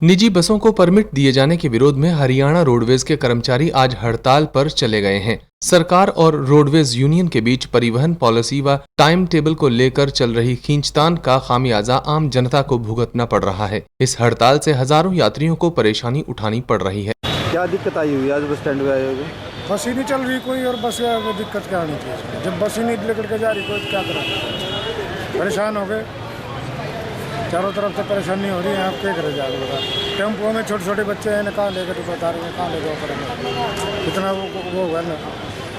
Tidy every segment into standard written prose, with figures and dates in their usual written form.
निजी बसों को परमिट दिए जाने के विरोध में हरियाणा रोडवेज के कर्मचारी आज हड़ताल पर चले गए हैं। सरकार और रोडवेज यूनियन के बीच परिवहन पॉलिसी व टाइम टेबल को लेकर चल रही खींचतान का खामियाजा आम जनता को भुगतना पड़ रहा है। इस हड़ताल से हजारों यात्रियों को परेशानी उठानी पड़ रही है। क्या दिक्कत आई हुई आज बस स्टैंड पे आए हो? बस ही नहीं चल रही कोई, और बस को दिक्कत क्या आनी थी? जब बस ही नहीं लेकर के जा रही कोई, क्या करें? परेशान हो गए, चारों तरफ से परेशानी हो रही है। आप क्या करें जाकर बता? टेम्पो में छोटे छोटे बच्चे हैं, कहाँ लेकर तो बता रहे हैं, कहाँ ले जाओ करेंगे? इतना वो होगा ना।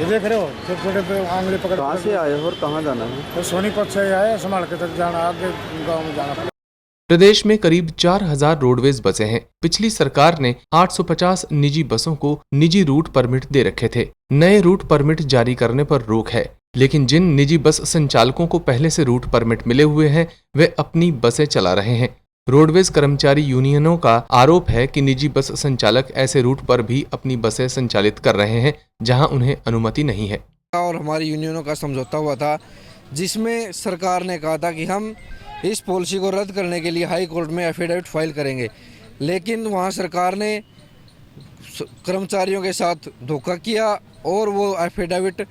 ये देख रहे हो छोटे छोटे पे आंगली पकड़। कहाँ से आए हो और कहाँ जाना है? तो सोनीपत से आए, संभाल के तक जाना, आगे गाँव में जाना पड़ेगा। प्रदेश में करीब 4000 रोडवेज बसें हैं। पिछली सरकार ने 850 निजी बसों को निजी रूट परमिट दे रखे थे। नए रूट परमिट जारी करने पर रोक है, लेकिन जिन निजी बस संचालकों को पहले से रूट परमिट मिले हुए हैं वे अपनी बसें चला रहे हैं। रोडवेज कर्मचारी यूनियनों का आरोप है कि निजी बस संचालक ऐसे रूट पर भी अपनी बसें संचालित कर रहे हैं जहां उन्हें अनुमति नहीं है। और हमारी यूनियनों का समझौता हुआ था, जिसमें सरकार ने कहा था कि हम इस पॉलिसी को रद्द करने के लिए हाई कोर्ट में एफिडेविट फाइल करेंगे, लेकिन वहां सरकार ने कर्मचारियों के साथ धोखा किया और वो एफिडेविट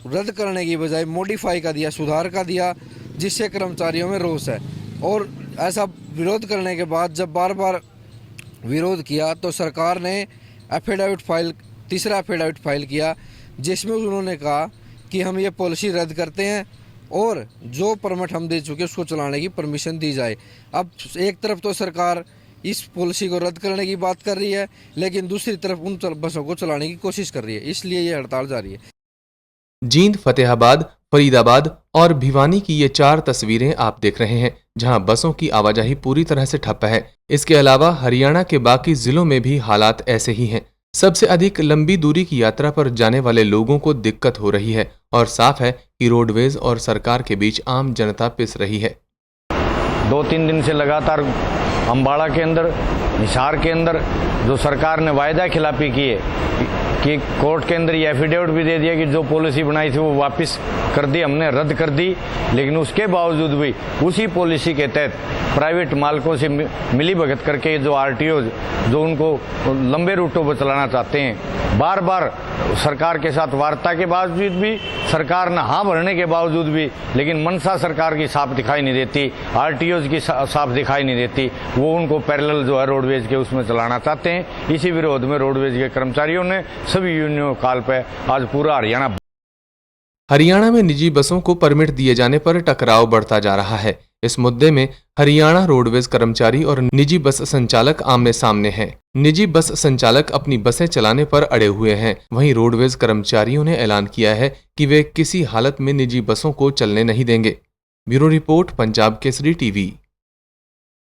रद्द करने की बजाय मॉडिफाई का दिया, सुधार का दिया, जिससे कर्मचारियों में रोष है। और ऐसा विरोध करने के बाद जब बार बार विरोध किया तो सरकार ने तीसरा एफिडेविट फाइल किया, जिसमें उन्होंने कहा कि हम ये पॉलिसी रद्द करते हैं और जो परमिट हम दे चुके उसको चलाने की परमिशन दी जाए। अब एक तरफ तो सरकार इस पॉलिसी को रद्द करने की बात कर रही है, लेकिन दूसरी तरफ उन बसों को चलाने की कोशिश कर रही है, इसलिए ये हड़ताल जारी है। जींद, फतेहाबाद, फरीदाबाद और भिवानी की ये 4 तस्वीरें आप देख रहे हैं, जहां बसों की आवाजाही पूरी तरह से ठप है। इसके अलावा हरियाणा के बाकी जिलों में भी हालात ऐसे ही हैं। सबसे अधिक लंबी दूरी की यात्रा पर जाने वाले लोगों को दिक्कत हो रही है और साफ है कि रोडवेज और सरकार के बीच आम जनता पिस रही है। 2-3 दिन से लगातार अम्बाड़ा के अंदर, हिसार के अंदर जो सरकार ने वायदा खिलाफी की है कि कोर्ट के अंदर ये एफिडेविट भी दे दिया कि जो पॉलिसी बनाई थी वो वापस कर दी, हमने रद्द कर दी, लेकिन उसके बावजूद भी उसी पॉलिसी के तहत प्राइवेट मालिकों से मिली भगत करके जो आरटीओ जो उनको लंबे रूटों पर चलाना चाहते हैं, बार बार सरकार के साथ वार्ता के बावजूद भी, सरकार ने हाँ भरने के बावजूद भी, लेकिन मंशा सरकार की साफ दिखाई नहीं देती, आरटीओज की साफ दिखाई नहीं देती। वो उनको पैरेलल जो है रोडवेज के उसमें चलाना चाहते हैं। इसी विरोध में रोडवेज के कर्मचारियों ने सभी यूनियनों काल पर आज पूरा हरियाणा में निजी बसों को परमिट दिए जाने पर टकराव बढ़ता जा रहा है। इस मुद्दे में हरियाणा रोडवेज कर्मचारी और निजी बस संचालक आमने सामने हैं। निजी बस संचालक अपनी बसें चलाने पर अड़े हुए हैं, वहीं रोडवेज कर्मचारियों ने ऐलान किया है कि वे किसी हालत में निजी बसों को चलने नहीं देंगे। Bureau report, Punjab Kesari TV.